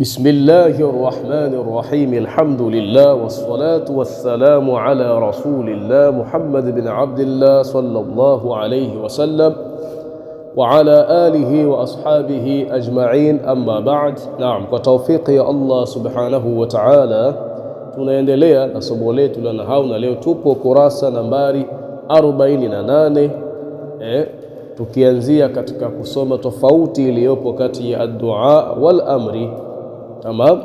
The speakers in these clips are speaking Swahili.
بسم الله الرحمن الرحيم. الحمد لله والصلاة والسلام على رسول الله محمد بن عبد الله صلى الله عليه وسلم وعلى آله وأصحابه أجمعين. أما بعد. نعم، وتوفيق يا الله سبحانه وتعالى tunaendelea na somo letu la nahau, na leo tupo kurasa nambari 48 tukianzia katika kusoma tofauti iliyopo kati ya ad-du'a wal amri. Tamam.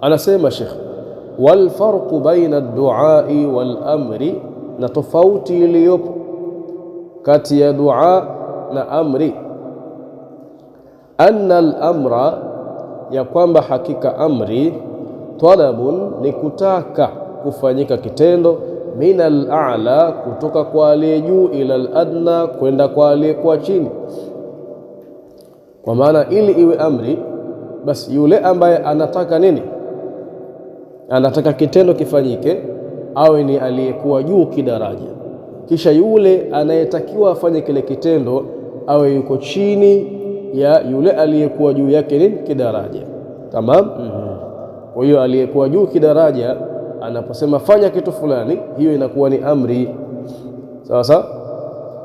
Anasema Sheikh, wal farqu baina ad-du'a wal amri, na tofauti iliyopo kati ya dua na amri. Anna al-amra, ya kwamba hakika amri, talabun, ni kutaka kufanyika kitendo, min al-a'la, kutoka kwa aliye juu, ila al-adna, kwenda kwa aliye kwa chini. Kwa maana ili iwe amri, basi yule ambaye anataka nini, anataka kitendo kifanyike, awe ni aliyekuwa juu kidaraja, kisha yule anayetakiwa afanye kile kitendo awe yuko chini ya yule aliyekuwa juu yake nini, kidaraja. Tamam. Kwa hiyo aliyekuwa juu kidaraja anaposema fanya kitu fulani, hiyo inakuwa ni amri. Sasa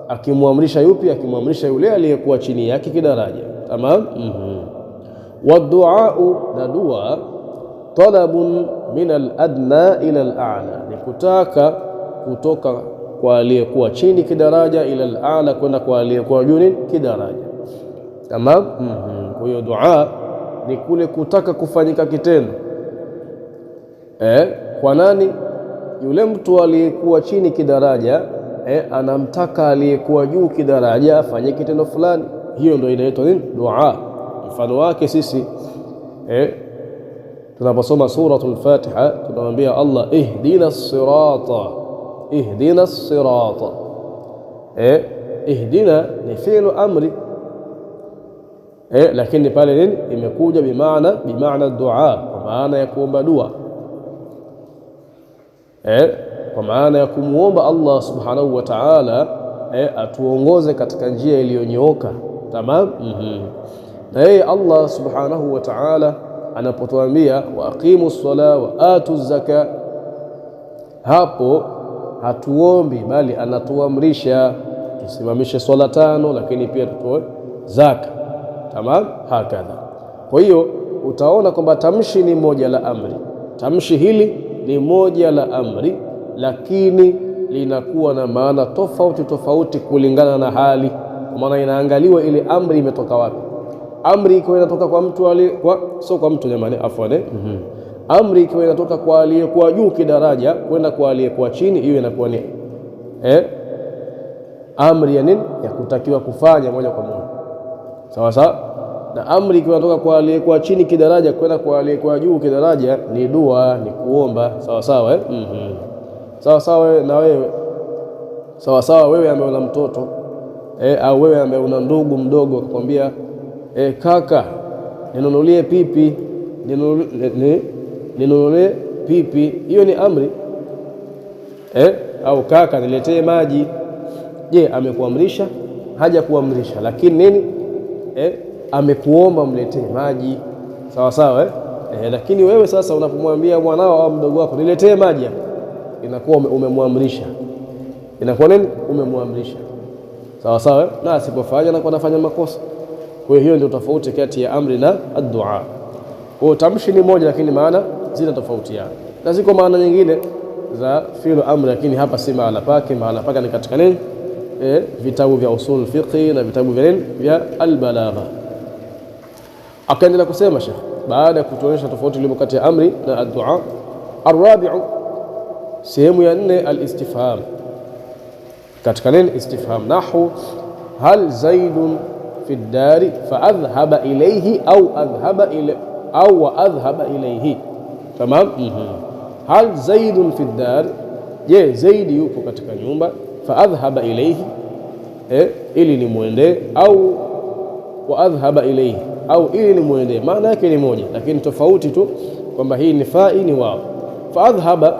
akimwamrisha yupi? Akimwamrisha yule aliyekuwa chini yake kidaraja. Tamam. Waddu'a, na dua, talabun min al-adna ila al-a'la, ni kutaka kutoka kwa aliyekuwa chini kidaraja ila al-a'la, kwenda kwa aliyekuwa juu kidaraja. Tamam. Kwa hiyo dua ni kule kutaka kufanyika kitendo kwa nani? Yule mtu aliyekuwa chini kidaraja anamtaka aliyekuwa juu kidaraja afanye kitendo fulani, hiyo ndio inaitwa nini? Dua. Mfano wake sisi tunaposoma suratul Fatiha tunamwambia Allah ihdina as-sirata, ihdina as-sirata. Ihdina ni fi'lu amri, lakini pale nini imekuja bimaana dua, kwa maana ya kuomba dua, kwa maana ya kumuomba Allah subhanahu wa ta'ala atuongoze katika njia iliyonyooka. Tamam. Na yeye Allah subhanahu wa ta'ala anapotuambia wa aqimu sala wa atu zaka, hapo hatuombi bali anatuamrisha tusimamishe swala 5, lakini pia tutoe zaka. Tamam, hakadha. Kwa hiyo utaona kwamba tamshi ni moja la amri, tamshi hili ni moja la amri, lakini linakuwa na maana tofauti tofauti kulingana na hali, kwa maana inaangaliwa ile amri imetoka wapi. Amri ikiwa inatoka kwa mtu sio kwa mtu jamani, afwane. Amri ikiwa inatoka kwa aliyekuwa juu kidaraja kwenda kwa aliyekuwa chini, hiyo inakuwa ni amri ya nini, ya kutakiwa kufanya moja kwa moja, sawa sawa. Na amri ikiwa inatoka kwa aliyekuwa chini kidaraja kwenda kwa aliyekuwa juu kidaraja ni dua, ni kuomba, sawa sawa. Sawa sawa. Na wewe sawa sawa, wewe ambaye una mtoto au wewe ambaye una ndugu mdogo akakwambia kaka ninunulie pipi, ninunulie pipi, hiyo ni amri. Au kaka niletee maji. Je, amekuamrisha? Haja kuamrisha, lakini nini, amekuomba mletee maji, sawa sawa. Lakini wewe sasa unapomwambia mwanao au mdogo wako niletee maji, inakuwa umemwamrisha, inakuwa nini, umemwamrisha, sawa sawa. Na asipofanya anakuwa anafanya makosa. Kwa hiyo ndio tofauti kati ya amri na ad-du'a. Kwa tamshi ni moja, lakini maana zina tofautiana, na ziko maana nyingine za fi'lu amri, lakini hapa si mahala pake. Mahala pake ni katika nini, vitabu vya usul fiqh na vitabu vya al-balagha. Akaendelea kusema Sheikh baada ya kutuonyesha tofauti iliyo kati ya amri na ad-du'a. Ar-rabi'u, sehemu ya 4, al-istifham. Katika nini istifham? Nahu hal zaidun fi ad-dari fa adhhaba ilayhi au adhhaba ila au wa adhhaba ilayhi. Tamam. Hal zaidun fi ad-dar, je zaidi yupo katika nyumba, fa adhhaba ilayhi, ili ni muende, au wa adhhaba ilayhi, au ili ni muende, maana yake ni moja, lakini tofauti tu kwamba hii ni fa, ni wao. Fa adhhaba,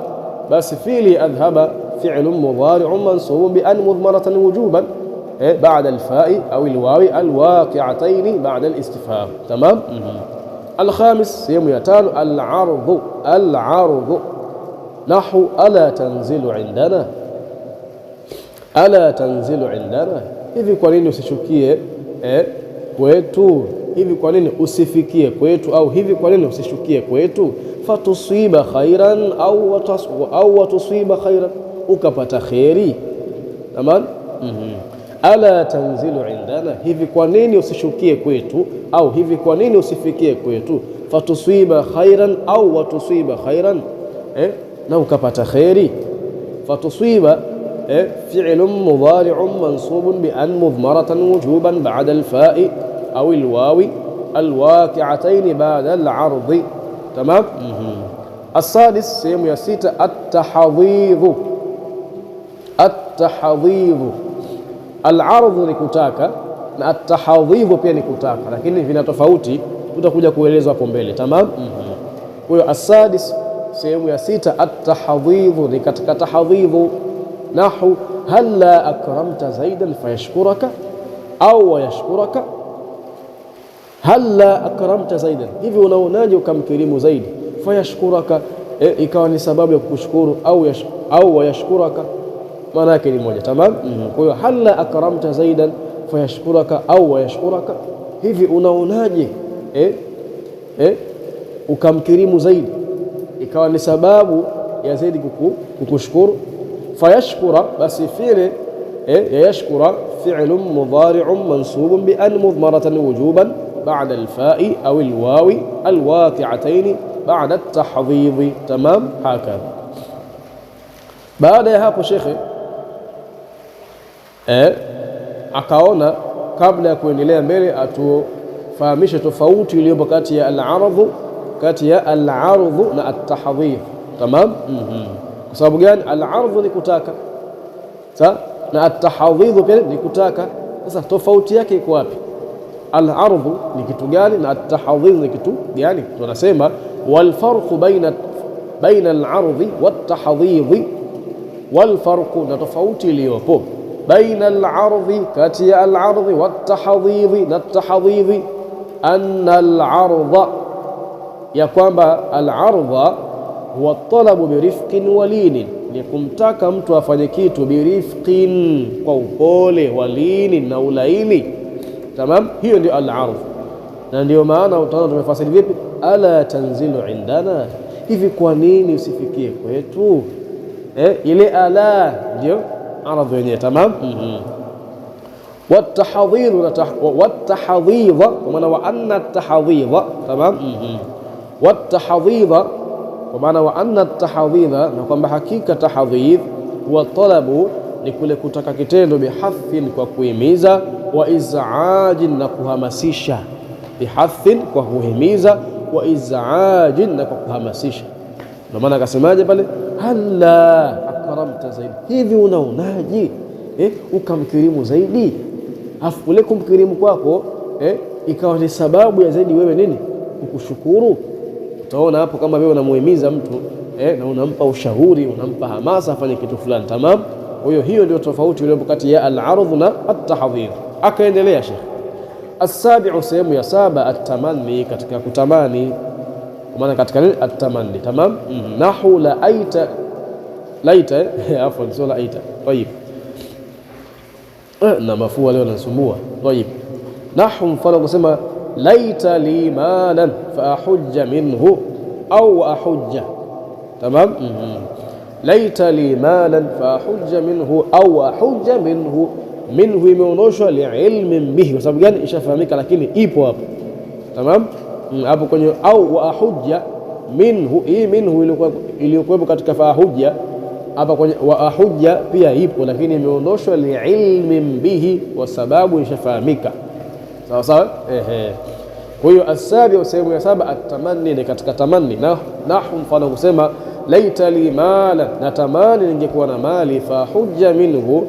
basi fi'li adhhaba fi'lun mudhari'un mansubun bi an mudmaratan wujuban بعد الفاء أو الواو الواقعتين بعد الاستفهام. تمام. Alkhamis, sehemu ya tano, al-ardhu. Al-ardhu nahu ala tanzilu indana, ala tanzilu indana, hivi kwa nini usishukie kwetu? Hivi kwa nini usifikie kwetu? Au hivi kwa nini usishukie kwetu? Fatuswiba khairan au watuswiba khairan, ukapata kheri. Tamam. Ala tanzilu indana, hivi kwa nini usishukie kwetu? Au hivi kwa nini usifikie kwetu? Fatuswiba khairan au watuswiba khairan, na ukapata kheri. Fatuswiba fi'lun mudhari'un mansubun bi an mudmaratan wujuban ba'da al-fa'i aw al-wawi al-waqi'atayn ba'da al-'ardi. Tamam. As-sadis, sehemu ya sita, at-tahdhidhu. At-tahdhidhu, al-'ardhu ni kutaka na at-tahdhidhu pia ni kutaka, lakini vina tofauti, tutakuja kuelezwa hapo mbele. Tamam. Kwa hiyo as-sadis, sehemu ya sita, at-tahdhidhu ni katika tahdhidhu. Nahu halla akramta zaidan fayashkuraka au wayashkuraka. Halla akramta zaidan, hivi unaonaje ukamkirimu zaidi? Fayashkuraka, ikawa ni sababu ya kukushukuru, au wayashkuraka, maana yake ni moja. Tamam. Kwa hiyo halla akramta zaidan fayashkuraka au wayashkuraka, hivi unaonaje ukamkirimu zaidi, ikawa ni sababu ya zaidi kukushukuru. Fayashkura, basi fi'li yashkura fi'lun mudhari'un mansubun bi an mudmaratan wujuban ba'da al-fa'i aw al-wawi al-waqi'atayn ba'da at-tahdhidh. Tamam. Hakadha. Baada ya hapo shekhe akaona kabla ya kuendelea mbele atufahamishe tofauti iliyopo kati ya al-'ardhu na at-tahdhidh. Tamam. Kwa sababu gani? Al-'ardhu ni kutaka, sawa, na at-tahdhidh pia ni kutaka. Sasa tofauti yake iko wapi? Al-'ardhu ni kitu gani na at-tahdhidh ni kitu gani? Tunasema wal farqu baina al-'ardhi wat-tahdhidh, wal farqu, na tofauti iliyopo baina al-'ardhi, kati ya al-'ardhi, wat-tahdhidh na at-tahdhidh, anna al-'ardha, ya kwamba al-'ardha huwa talabu birifqin walinin, ni kumtaka mtu afanye kitu birifqin, kwa upole, walinin, na ulaini. Tamam. Hiyo ndio al-'ardh, na ndio maana utaona tumefasiri vipi, ala tanzilu indana, hivi kwa nini usifikie kwetu? Ile ala ndio ardh yenyewe. Tamam. والتحضيض ومعنى وأن التحضيض. تمام. والتحضيض ومعنى وأن التحضيض، na kwamba hakika tahdhidh huwa talabu, ni kule kutaka kitendo, bihathin, kwa kuhimiza, wa iz'ajin, na kuhamasisha. Bihathin, kwa kuhimiza, wa iz'ajin, na kwa kuhamasisha. Ndio maana akasemaje pale, halla akramta zaidi, hivi unaonaje ukamkirimu zaidi? Afu kule kumkirimu kwako ikawa ni sababu ya zaidi wewe nini, kukushukuru. Utaona hapo kama wewe unamuhimiza mtu na unampa ushauri, unampa hamasa afanye kitu fulani. Tamam. Kwa hiyo ndio tofauti iliyopo kati ya al-'ardh na at-tahdhidh. Akaendelea Sheikh, as-sabi'u, sehemu ya saba, at-tamanni, katika kutamani, kwa maana katika nini? At-tamanni. Tamam. Nahu laita afwan, sio laita. Tayib, na mafua leo nanisumbua. Tayib, nahu, mfano kusema laita li malan fa ahujja minhu au ahujja. Tamam. Laita li malan fa ahujja minhu au ahujja minhu. Minhu imeondoshwa liilmin bihi, kwa sababu gani? Ishafahamika, lakini ipo hapo. Tamam. Hapo kwenye au wa ahujja minhu, hii minhu iliyokuwepo katika fa ahujja, hapa kwenye wa ahujja pia ipo, lakini imeondoshwa liilmin bihi, kwa sababu ishafahamika. Sawa sawa. Kwa hiyo as-sabi, sehemu ya saba, at-tamanni, ni katika tamanni. Nahu, mfano kusema laita li mala, natamani ningekuwa na mali, fa hujja minhu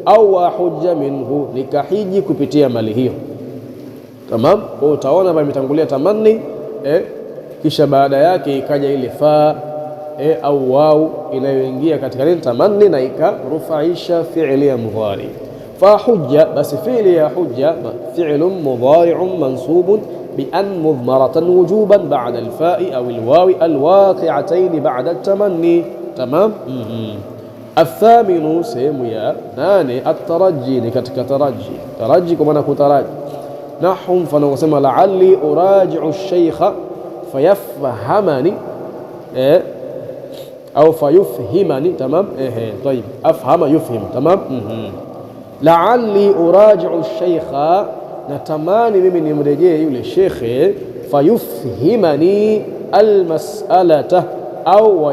au ahujja minhu, nikahiji kupitia mali hiyo. Tamam. Kwa hiyo utaona hapa imetangulia tamanni, kisha baada yake ikaja ile fa au wau inayoingia katika nini, tamanni, na ikarufaisha fi'li ya mudhari. فحج بس فعل يا حج فعل مضارع منصوب بأن مضمرة وجوبا بعد الفاء أو الواو الواقعتين بعد التمني. تمام. الثامن sehemu ya 8 الترجي ni katika taraji kwa maana kutaraji. Nahu mfano kusema la'alli uraji'u ash-shaykha fayafhamani au fayufhimani. Tamam. طيب afhama yufhim. Tamam. la'alli uraji'u ash-shaykha, natamani mimi nimrejee yule shekhe, fayufhimani almas'alata au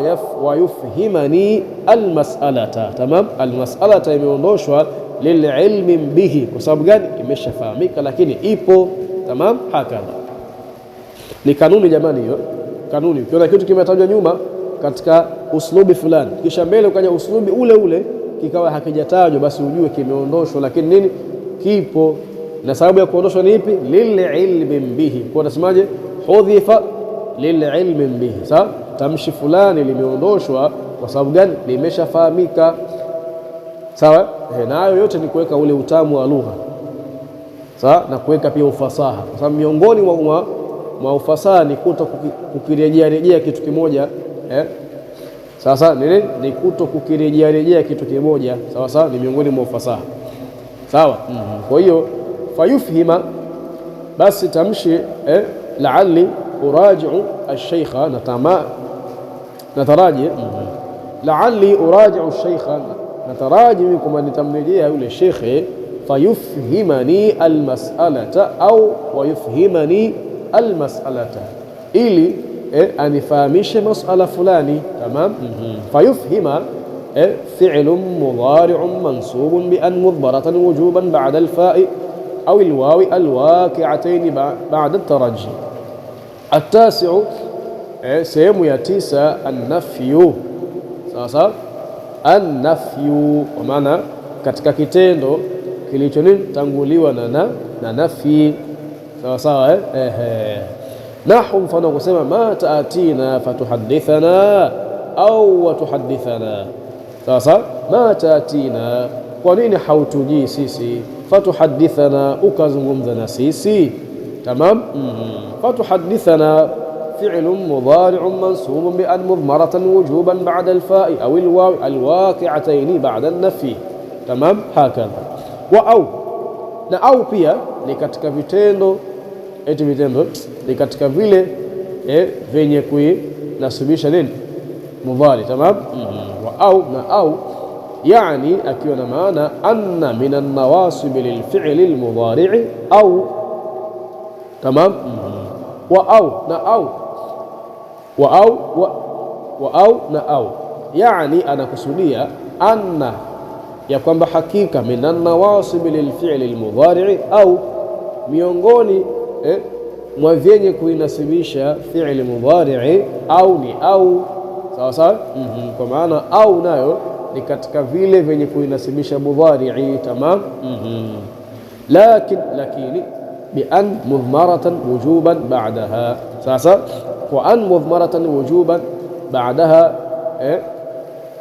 wayufhimani almas'alata. Tamam. Almas'alata imeondoshwa lililmi bihi, kwa sababu gani? Imeshafahamika lakini ipo. Tamam. Hakadha ni kanuni jamani, hiyo kanuni. Ukiona kitu kimetajwa nyuma katika uslubi fulani kisha mbele ukaja uslubi ule ule kikawa hakijatajwa, basi ujue kimeondoshwa, lakini nini, kipo. Na sababu ya kuondoshwa ni ipi? Lililmi bihi. Kwa nasemaje? Hudhifa lililmi bihi. Sawa, tamshi fulani limeondoshwa kwa sababu gani? Limeshafahamika. Sawa. Na hayo yote ni kuweka ule utamu wa lugha, sawa, na kuweka pia ufasaha, kwa sababu miongoni mwa ufasaha ni kuto kukirejea kitu kimoja. Sasa ni kuto kukirejea kitu kimoja. Sawa sawa, ni miongoni mwa ufasaha. Sawa. Kwa hiyo fayufhima, basi tamshi la'alli uraji'u ash-shaykha, nataraji la'alli uraji'u ash-shaykha, nataraji kwamba nitamrejea yule shekhe, fayufhimani almas'alata au wayufhimani almas'alata, ili anifahamishe mas'ala fulani. Tamam. fayufhima fi'lun mudari'un mansubun bi an mudbaratan wujuban ba'da al-fa'i aw al-wawi al-waqi'atayn ba'da at-tarajji. At-tasi'u, sehemu ya 9 an-nafyu. Sasa an-nafyu kwa maana katika kitendo kilichotanguliwa na nafi. Sawa sawa. Nahu mfano kusema ma ta'atina fatuhadithana au watuhadithana. Sasa ma ta'atina, kwa nini hautujii sisi? Fatuhadithana, ukazungumza na sisi. Tamam. fatuhadithana fi'lun mudari'un mansubun bi an mudmaratan wujuban ba'da al-fa'i aw al-waw al-waqi'atayn ba'da an-nafi. Tamam. Hakadha. Wa au, na au pia ni katika vitendo ni katika vile venye kuinasibisha nini, mudhari. Tamam. Wa au, na au yani akiwa na maana anna min an-nawasib lil-fi'li al-mudhari' au. Tamam. wa au na au wa au na au, yani anakusudia anna, ya kwamba hakika min an-nawasib lil-fi'li al-mudhari' au, miongoni mwa vyenye kuinasibisha fi'li mudhari'i au ni au. Sawa sawa. Kwa maana au nayo ni katika vile vyenye kuinasibisha mudhari'i. Tamam. lakini bi an mudhmaratan wujuban ba'daha. Sasa kwa an mudhmaratan wujuban ba'daha,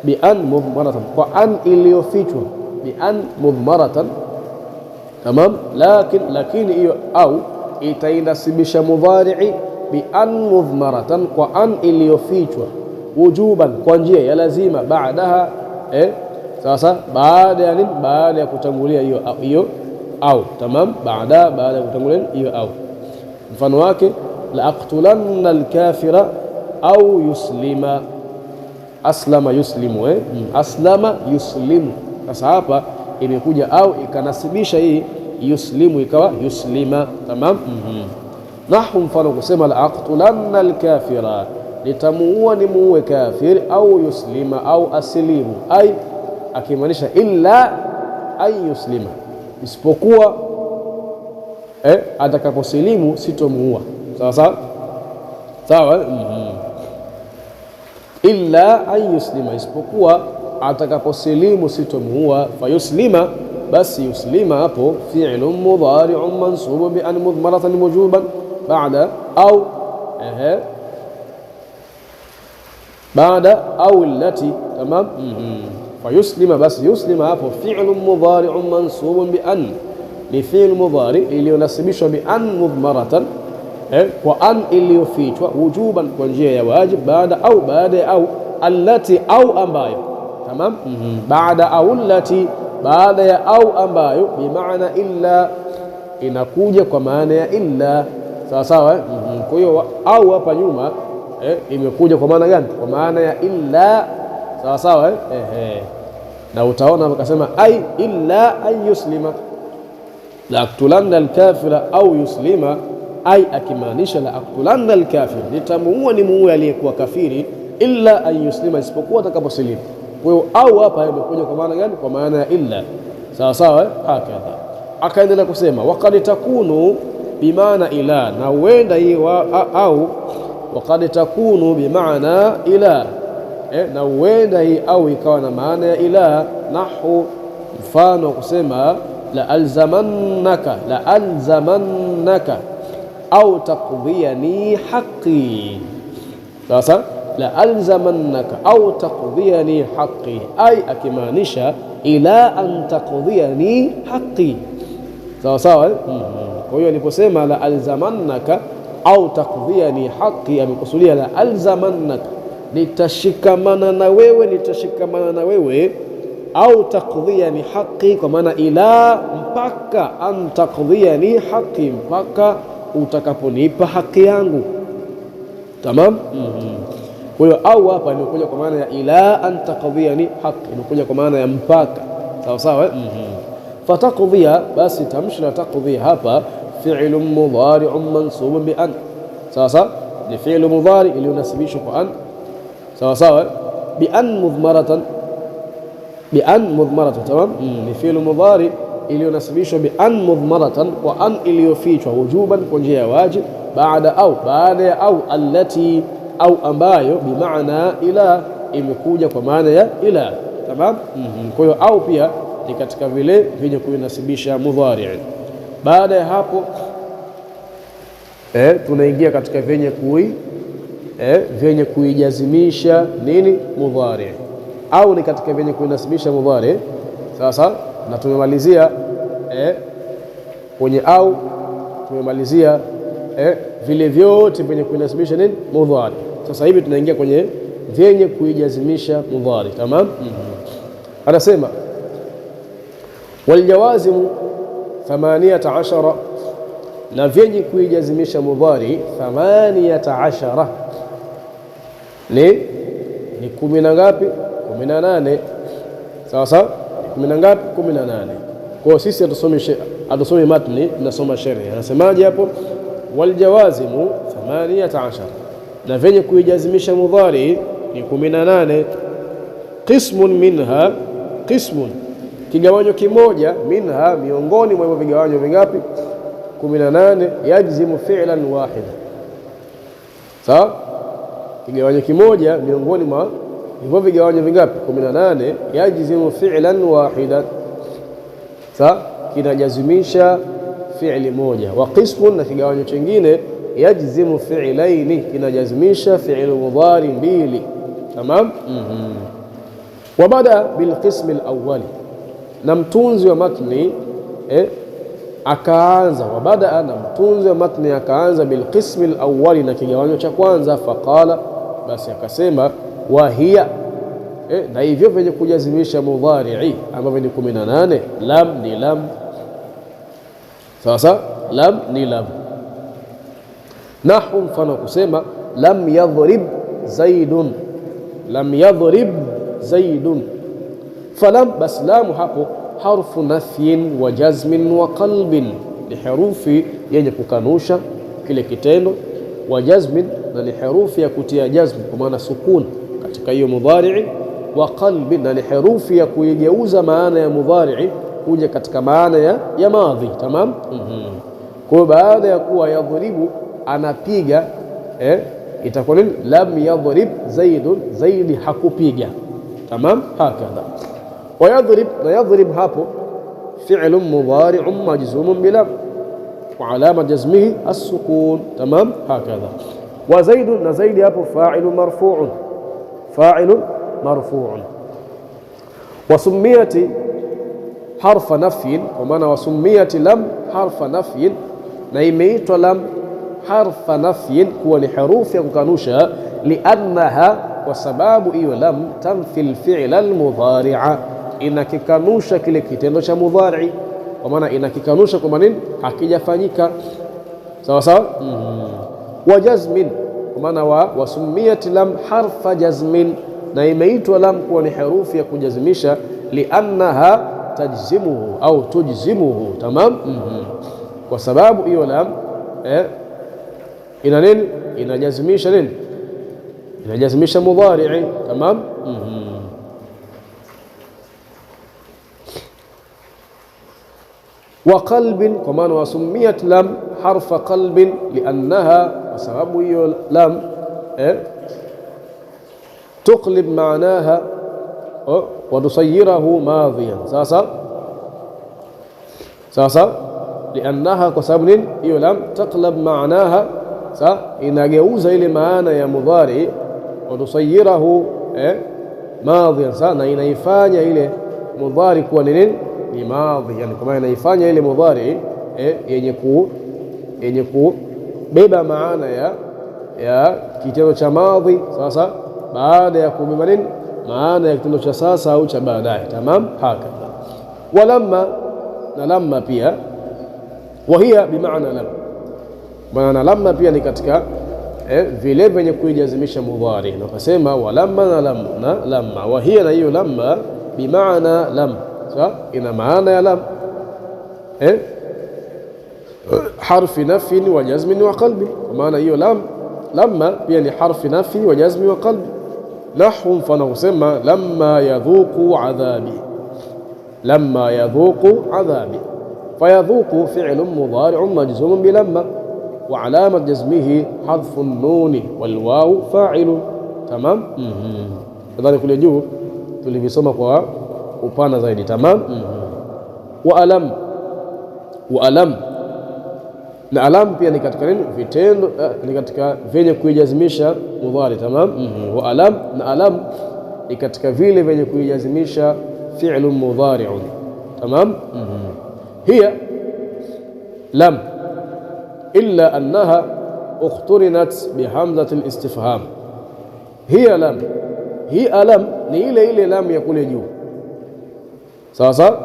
bi an mudhmaratan, kwa an iliyofichwa, bi an mudhmaratan. Tamam. lakini hiyo au itainasibisha mudhari'i bi an mudhmaratan, kwa an iliyofichwa, wujuban, kwa njia ya lazima, baadaha sasa baada ya nini? Baada ya kutangulia hiyo au. Tamam. baada ya kutangulia hiyo au. Mfano wake la aqtulanna al-kafira au yuslima. Aslama yuslimu. Aslama yuslimu. Sasa hapa imekuja au ikanasibisha hii yuslimu ikawa yuslima. Tamam. Nahu mfano kusema la aqtulanna al-kafira, nitamuua nimuue kafir, au yuslima au aslimu, ai akimaanisha illa ay yuslima, isipokuwa atakaposilimu sitomuua. Sawa sawa sawa. Illa ay yuslima, isipokuwa atakaposilimu sitomuua. Fayuslima, basi yuslima hapo fi'lun mudhari'un mansubun bi an mudmaratan wujuban ba'da au بعد أو التي. تمام. Fayuslima, basi yuslima hapo fi'lu mudhari'un mansubun bi an, ni fi'lu mudhari iliyonasibishwa bi an mudhmaratan, kwa an iliyofichwa, wujuban, kwa njia ya wajib, baada ya au, allati, au ambayo. Tamam. Baada au allati, baada ya au ambayo, bimaana illa, inakuja kwa maana ya illa. Sawa sawa. Kwa hiyo au hapa nyuma imekuja kwa maana gani? Kwa maana ya illa. Sawa sawa. Na utaona akasema ai illa an yuslima, la aktulanna alkafira au yuslima, ai akimaanisha la aktulanna alkafir, nitamuua ni muue aliyekuwa kafiri, illa an yuslima, isipokuwa atakaposilimu. Kwa hiyo au hapa imekuja kwa maana gani? Kwa maana ya illa. Sawa sawa. Hakadha akaendelea kusema waqad takunu bimaana ila, na huenda hii au waqad takunu bimaana ila, na huenda hii au ikawa na maana ya ila. Nahu, mfano kusema la alzamannaka au taqdiyani haqqi. Sasa la alzamannaka au taqdiyani haqqi, ai akimaanisha ila an taqdiyani haqqi. Sawa sawa. Kwa hiyo aliposema la alzamannaka au taqdiyani haqqi, amekusudia la alzamannaka, nitashikamana na wewe, au taqdiyani haqqi, kwa maana ila, mpaka an taqdiyani haqqi, mpaka utakaponipa haki yangu. Tamam. Kwa hiyo au hapa imekuja kwa maana ya ila an taqdiyani haqqi, imekuja kwa maana ya mpaka. Sawa sawa. Fataqdhiya, basi tamshi la taqdhiya hapa fi'lun mudhari'un mansubun bi an. Sawa sawa, ni fi'lu mudhari iliyonasibishwa kwa an. Sawa sawa. Bi an mudhmaratan, tamam. Ni fi'lu mudhari iliyonasibishwa bi an mudhmaratan, kwa an iliyofichwa, wujuban, kwa njia ya wajib, baada ya au, allati, au ambayo, bimaana ila, imekuja kwa maana ya ila. Tamam. Kwa hiyo au pia ni katika vile vyenye kuinasibisha mudhari. Baada ya hapo tunaingia katika vyenye kuijazimisha nini? Mudhari. Au ni katika vyenye kuinasibisha mudhari. Sasa na tumemalizia kwenye au tumemalizia vile vyote vyenye kuinasibisha nini? Mudhari. Sasa hivi tunaingia kwenye vyenye kuijazimisha mudhari. Tamam. Anasema waljawazimu 18, na vyenye kuijazimisha mudhari 18 ni 10 na ngapi? 18. Sawa sawa. 10 na ngapi? 18. Kwa sisi hatusomi matni, tunasoma sharhi. Anasemaje hapo? Waljawazimu 18, na vyenye kuijazimisha mudhari ni 18. Qismun minha, qismun, kigawanyo kimoja, minha, miongoni mwa hivyo vigawanyo vingapi? 18. Yajzimu fi'lan wahida. Sawa, kigawanyo kimoja miongoni mwa hivyo vigawanyo vingapi? 18. Yajzimu fi'lan wahida. Sawa, kinajazimisha fi'li moja. Wa qismun, na kigawanyo kingine, yajzimu fi'laini, kinajazimisha fi'li mudhari mbili. Tamam. Wa bada bil qism al awwali, na mtunzi wa matni akaanza, wa bada, na mtunzi wa matni akaanza bil qism al awwali, na kigawanyo cha kwanza. Faqala, basi akasema, wa hiya, na hivyo vyenye kujazimisha mudhari ambavyo ni 18, lam ni lam. Sasa lam ni lam. Nahu, mfano kusema lam yadhrib zaidun, lam yadhrib zaidun. Falam, bas lamu hapo harfu nafyin wa jazmin wa qalbin, ni herufi yenye kukanusha kile kitendo, wa jazmin, na ni herufi ya kutia jazm kwa maana sukun katika hiyo mudhari, wa qalbin, na ni herufi ya kuigeuza maana ya mudhari kuja katika maana ya madhi. Tamam. Kwa baada ya kuwa yadhribu, anapiga, itakuwa nini? Lam yadhrib zaidun, zaidi hakupiga. Tamam. Hakadha. Wa yadhrib, na yadhrib hapo fi'lun mudhari'un majzumun bilam, wa alama jazmihi as-sukun. Tamam. Hakadha. Wa zaidun, na zaidi hapo fa'ilun marfu'un, fa'ilun marfu'un. Wasumiyati harfa nafyin, kwa maana wasumiyati lam harfa nafyin, na imeitwa lam harfa nafyin kuwa ni herufi ya kukanusha. Liannaha, kwa sababu hiyo lam tanfi alfi'la almudhari'a, inakikanusha kile kitendo cha mudhari, kwa maana inakikanusha kwa nini hakijafanyika. Sawa sawa. Wa jazmin, kwa maana wasumiyat lam harfa jazmin, na imeitwa lam kuwa ni herufi ya kujazimisha. Liannaha tajzimuhu au tujzimuhu. Tamam. Kwa sababu hiyo lam ina nini? Inajazimisha nini? Inajazimisha mudhari'i. Tamam. Wa qalbin, kwa maana wasumiyat lam harfa qalbin liannaha, kwa sababu hiyo lam tuqlib maanaha wa tusayirahu madhiyan. Sasa liannaha, kwa sababu nini? Hiyo lam taqlab maanaha, inageuza ile maana ya mudhari, wa tusayirahu madhiyan, na inaifanya ile mudhari kuwa ni nini? Ni madhi, yani kwa maana inaifanya ile mudhari yenye kubeba maana ya kitendo cha madhi. Sasa baada ya kubeba nini? Maana ya kitendo cha sasa au cha baadaye. Tamam. Hakadha. Walamma, na lamma pia, wahia bimaana lam, maana lamma pia ni katika vile vyenye kuijazimisha mudhari, na ukasema walamma na lamma, wahia, na hiyo lamma bimaana lam, ina maana ya lam, harfi nafyin wa jazmin wa qalbi, kwa maana hiyo lamma pia ni harfi nafyi wa jazmi wa qalbi. Nahwu, mfano kusema lamma yadhuqu adhabi, lamma yadhuqu adhabi, fayadhuqu fi'lun mudhari'un majzumun bilamma wa alamat jazmihi hadfu an-nun wal waw fa'ilun. Tamam. Kadhalika kule juu tulivisoma kwa upana zaidi. Tamam. Wa alam, na alam pia ni katika nini? Vitendo, ni katika vyenye kuijazimisha mudhari. Tamam. Wa alam, na alam ni katika vile vyenye kuijazimisha fi'lun mudhari'un. Tamam. Hiya lam illa annaha ukhturinat bihamzati al-istifham. Hiya lam, hii alam ni ile lam ya kule juu. Sasa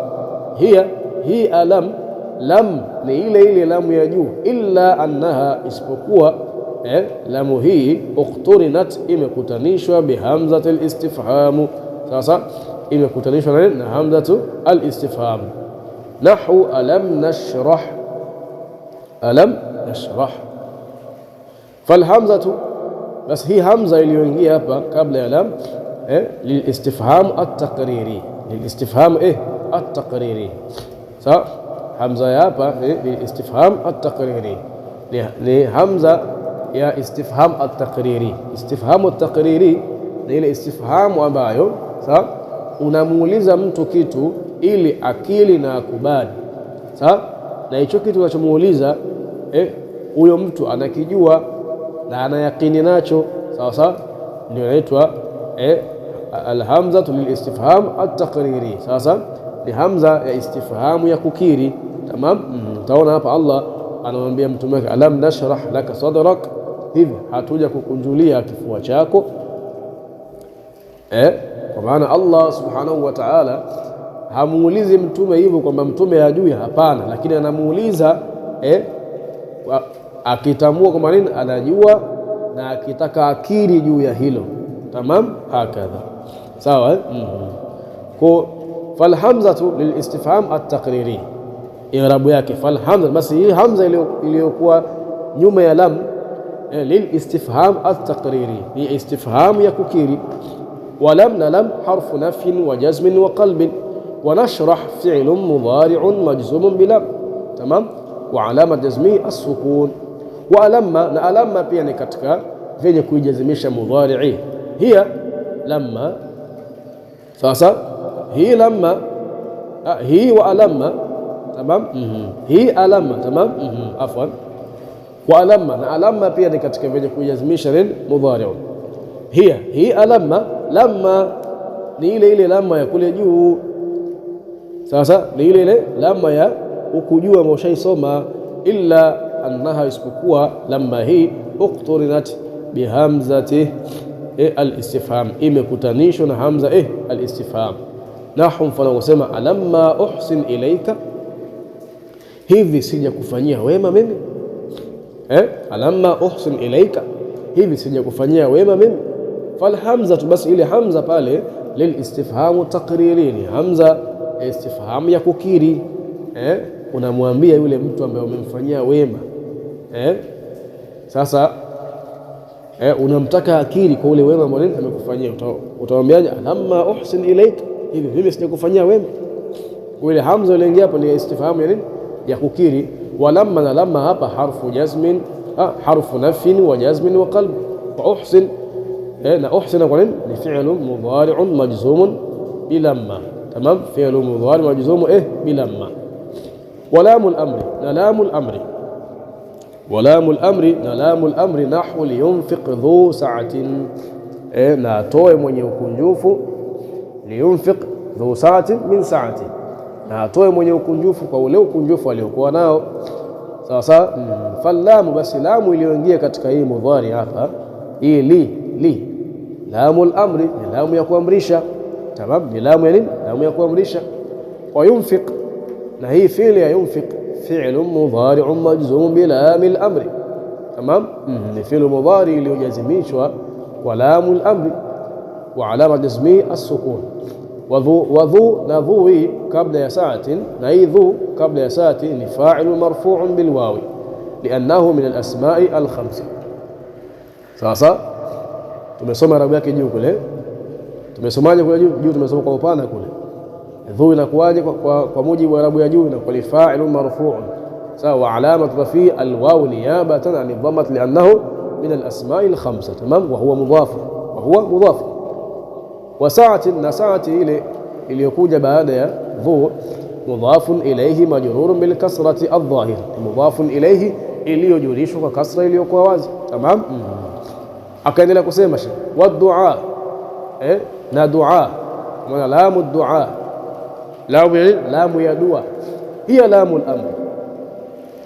hii alam, lam ni ile lamu ya juu. Illa annaha, isipokuwa lamu hii ukhturinat, imekutanishwa bihamzati al-istifham. Sasa imekutanishwa na hamzatu al-istifham. Nahwu alam nashrah, alam nashrah. Falhamzatu, bas hii hamza iliyoingia hapa kabla ya lam lilistifham at-taqriri, lilistifham at-taqriri. Sawa. Hamza ya hapa ni istifham at-taqriri, ni hamza ya istifham at-taqriri. Istifham at-taqriri ni ile istifhamu ambayo sawa, unamuuliza mtu kitu ili akili na akubali. Sawa, na hicho kitu unachomuuliza huyo mtu anakijua na anayakini nacho. Sawa sawa, ndio inaitwa alhamzatu lilistifham at-taqriri. Sasa ni hamza ya istifhamu ya kukiri. Tamam. Utaona hapa Allah anamwambia mtume wake alam nashrah laka sadrak, hivi hatuja kukunjulia kifua chako. Kwa maana Allah subhanahu wa ta'ala hamuulizi mtume hivyo kwamba mtume hajui, hapana, lakini anamuuliza akitambua kwamba nini anajua, na akitaka akiri juu ya hilo. Tamam. Hakadha. Sawa. Kwa falhamzatu lilistifham at-taqriri, i'rabu yake falhamza, basi hii hamza iliyokuwa nyuma ya lam lilistifham at-taqriri, ni istifham ya kukiri. Walam, na lam harfu nafyin wa jazmin wa qalbin, wa nashrah fi'lun mudhari'un majzumun bilam. Tamam. Wa alamat jazmihi as-sukun. Wa alamma, na alamma pia ni katika vyenye kuijazimisha mudhari'i. Hiya lamma. Sasa hii lamma, hii wa alamma. Tamam. Hii alamma. Tamam. Afwan. Wa alamma, na alamma pia ni katika vyenye kuijazimisha mudhari'un. Hii alamma, lamma ni ile ile lamma ya kule juu. Sasa ni ile ile lamma ya huku juu ambayo ushaisoma, illa annaha, isipokuwa lamma hii uqturinat bihamzati al-istifham, imekutanishwa na hamza al-istifham. Nahu, mfano kusema alamma uhsin ilaika, hivi sija kufanyia wema mimi. Alamma uhsin ilaika, hivi sija kufanyia wema mimi. Falhamza tu, basi ile hamza pale lilistifhamu taqririni, hamza istifhamu ya kukiri. Unamwambia yule mtu ambaye umemfanyia wema, sasa unamtaka akiri kwa ule wema ambao amekufanyia. Utamwambiaje? Alamma uhsin ilaika, hivi mimi sijakufanyia wema. Ile hamza ile ingia hapo ni istifhamu ya nini? Ya kukiri. Walamma, na lamma hapa harfu jazmin, harfu nafin wa jazmin wa qalb. Wa uhsin, na uhsina kwa nini? Ni fi'lun mudhari'un majzumun bilamma. Tamam, fi'lun mudhari' majzumun bilamma. Walamul amri, na lamul amri, walamul amri, na lamul amri nahwu liyunfiq dhu sa'atin, na atoe mwenye ukunjufu, liyunfiq dhu sa'atin min sa'ati, na atoe mwenye ukunjufu kwa ule ukunjufu aliokuwa nao. Sawa sawa. Fallamu, basi lamu iliyoingia katika hii mudhari hapa, hii li lamul amri, ni lamu ya kuamrisha. Tamam, ni lamu ya nini? Lamu ya kuamrisha. Wa yunfiq, na hii fi'li ya yunfiq fi'lun mudhari'un majzumun bi lamil amri. Tamam, ni fi'lu mudhari iliyojazimishwa kwa lamul amri, wa alama jazmi as-sukun. Wa dhu, na dhu hii kabla ya sa'atin, na hii dhu kabla ya sa'atin ni fa'ilun marfu'un bil wawi li'annahu min al-asma'i al-khamsa. Sasa tumesoma rabu yake juu kule, tumesomaje kule juu? Tumesoma kwa upana kule. Dhu inakuwaje kwa mujibu wa rabu ya juu? Inakuwa li fa'ilun marfu'un, sawa, wa alamatu rafi al-waw niyabatan an dhammat li'annahu min al-asma'i al-khamsa. Tamam, wa huwa mudhaf. Wa sa'atin, na sa'ati ile iliyokuja baada ya dhu mudhafun ilayhi majrurun bil kasrati adh-dhahir, mudhafun ilayhi iliyojurishwa kwa kasra iliyokuwa wazi. Tamam. Akaendelea kusema wa du'a, na du'a, maana lamu du'a, lamu ya dua, hiya lamu al-amr.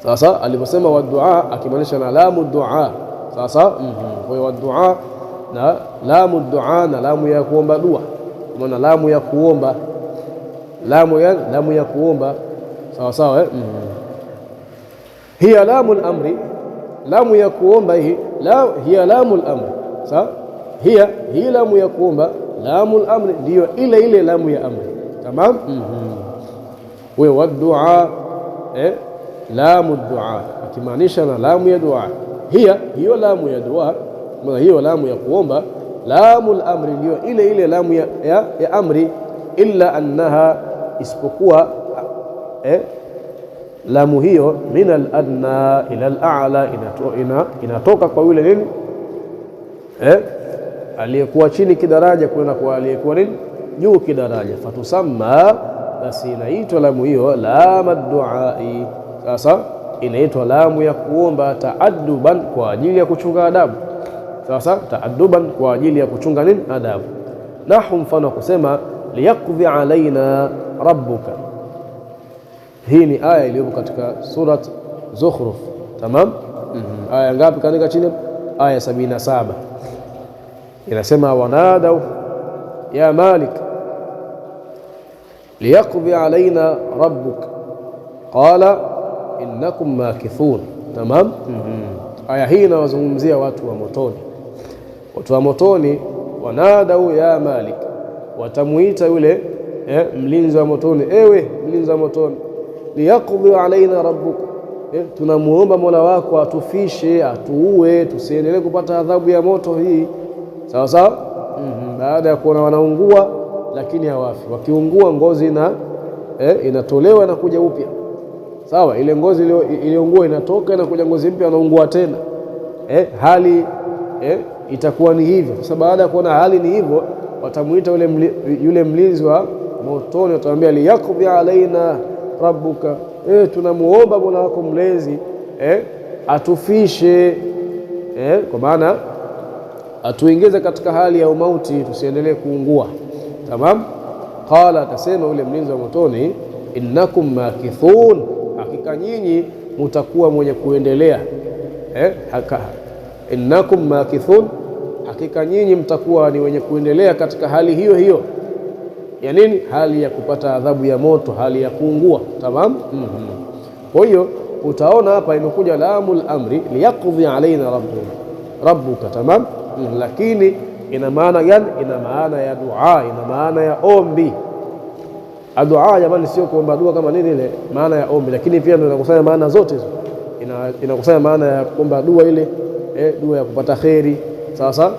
Sasa aliposema wa du'a akimaanisha na lamu du'a. Sasa kwa hiyo du'a na lamu du'a, na lamu ya kuomba dua, maana lamu ya kuomba, lamu ya kuomba. Sawa sawa. Hiya lamu al-amri, lamu ya kuomba hii, hiya lamu al-amri. Sawa, hii lamu ya kuomba, lamu al-amri ndio ile lamu ya amri. Tamam. Wa du'a, lamu du'a akimaanisha na lamu ya dua, hiyo lamu ya dua, maana hiyo lamu ya kuomba. Lamu al-amri ndio ile lamu ya amri, illa annaha, isipokuwa lamu hiyo min al-adna ila al-a'la, inatoka kwa yule nini, aliyekuwa chini kidaraja kwenda kwa aliyekuwa nini, juu kidaraja. Fatusamma, basi inaitwa lamu hiyo lam ad-du'ai. Sasa inaitwa lamu ya kuomba, taadduban, kwa ajili ya kuchunga adabu. Sasa taadduban, kwa ajili ya kuchunga nini, adabu. Nahu, mfano kusema liyaqdi alaina rabbuka, hii ni aya iliyopo katika surat Zukhruf. Tamam. Aya ngapi kaandika chini? Aya 77. Inasema wanadaw ya malik liyaqdi alaina rabbuk qala innakum makithun. Tamam. Aya hii inawazungumzia watu wa motoni. Watu wa motoni, wanadaw ya malik, watamuita yule mlinzi wa motoni, ewe mlinzi wa motoni, liyaqdi alaina rabbuk, tunamuomba Mola wako atufishe, atuue, tusiendelee kupata adhabu ya moto hii. Sawa sawa. Baada ya kuona wanaungua lakini hawafi, wakiungua ngozi inatolewa na kuja upya. Sawa, ile ngozi iliyoungua inatoka na kuja ngozi mpya, wanaungua tena. Hali itakuwa ni hivyo. Sasa baada ya kuona hali ni hivyo, watamuita yule mlinzi wa motoni, watamwambia liyaqdi alaina rabbuka, tunamuomba Mola wako mlezi atufishe, kwa maana atuingize katika hali ya umauti, tusiendelee kuungua. Tamam. Qala, atasema ule mlinzi wa motoni, innakum makithun, hakika nyinyi mutakuwa mwenye kuendelea. Innakum makithun, hakika nyinyi mtakuwa ni wenye kuendelea katika hali hiyo hiyo ya nini? Hali ya kupata adhabu ya moto, hali ya kuungua. Tamam. Kwa hiyo utaona hapa imekuja laamul amri, liyaqdi alaina rabbuka. Tamam. Lakini ina maana gani? Ina maana ya dua, ina maana ya ombi. Dua jamani, sio kuomba dua kama nini ile maana ya ombi, lakini pia ndio inakusanya maana zote hizo. Inakusanya maana ya kuomba dua ile, dua ya kupata kheri, sawa,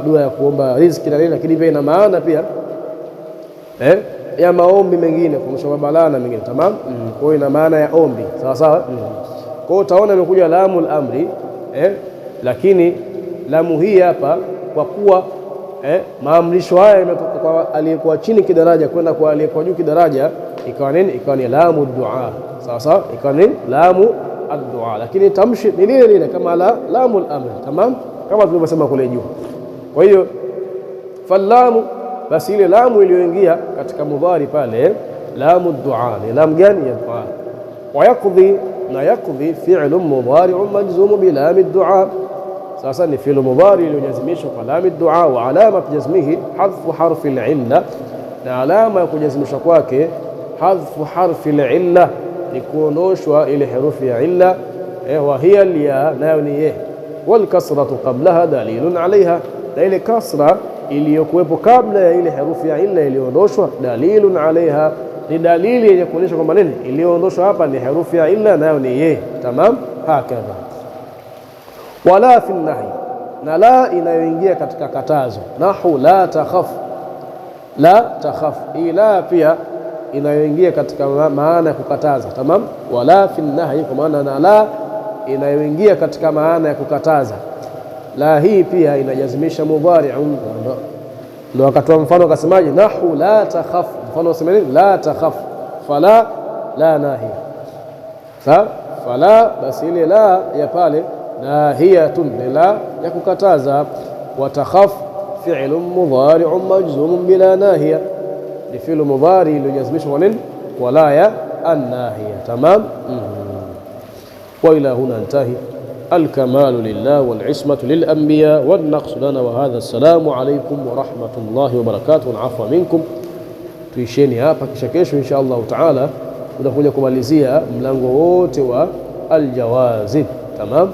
dua ya kuomba riziki na nini, lakini pia ina maana pia ya maombi mengine, kumsha balaa na mengine. Tamam. Kwa hiyo ina maana ya ombi, sawa. Kwa hiyo utaona imekuja laamul amri, lakini lamu hii hapa kwa kuwa maamrisho haya yametoka kwa aliyekuwa chini kidaraja kwenda kwa aliyekuwa juu kidaraja, ikawa nini? Ikawa ni lamu dua, sawa, ikawa ni lamu ad-dua, lakini tamshi ni lile lile kama lamu al-amr. Tamam, kama tulivyosema kule juu. Kwa hiyo fallamu, basi ile lamu iliyoingia katika mudhari pale, lamu ad-dua ni lamu gani? Ya dua. Wa yaqdi, na yaqdi fi'lun mudhari'un majzumun bi lam ad-dua. Sasa ni fi'l mudhari iliyojazimishwa kwa lam ad-dua, wa alama jazmihi hadfu harfi al-illa, na alama ya kujazimishwa kwake hadfu harfi al-illa ni kuondoshwa ile herufi ya illa, wa hiya al-ya, nayo ni ye, wal kasratu qablaha dalilun alaiha, na ile kasra iliyokuwepo kabla ya ile herufi ya illa iliyoondoshwa, dalilun alaiha, ni dalili yenye kuonyesha kwamba nini iliyoondoshwa hapa ni herufi ya illa, nayo ni ye. Tamam. Hakadha. Wala fi nahi, na la inayoingia katika katazo, nahu la takhaf, la takhaf, ila pia inayoingia katika maana ya kukataza. Tamam. Wala fi nahi, kwa maana na la inayoingia katika maana ya kukataza. La hii pia inajazimisha mudhari'un, ndio wakatoa mfano akasemaje, nahu la takhaf, mfano usemeni la takhaf, fala la nahi, fala, basi ile la ya pale nahiyatun, la ya kukataza. Wa takhaf fi'lun mudhari'un majzumun bila nahiya, ni fi'l mudhari iliyojazimishwa kwa nini? Kwa la ya an-nahiya. Tamam. Wa ila huna intahi. الكمال لله والعصمة للأنبياء والنقص لنا وهذا. السلام عليكم ورحمة الله وبركاته. العفو منكم. tuisheni hapa, kisha kesho insha Allah taala tutakuja kumalizia mlango wote wa aljawazib. Tamam.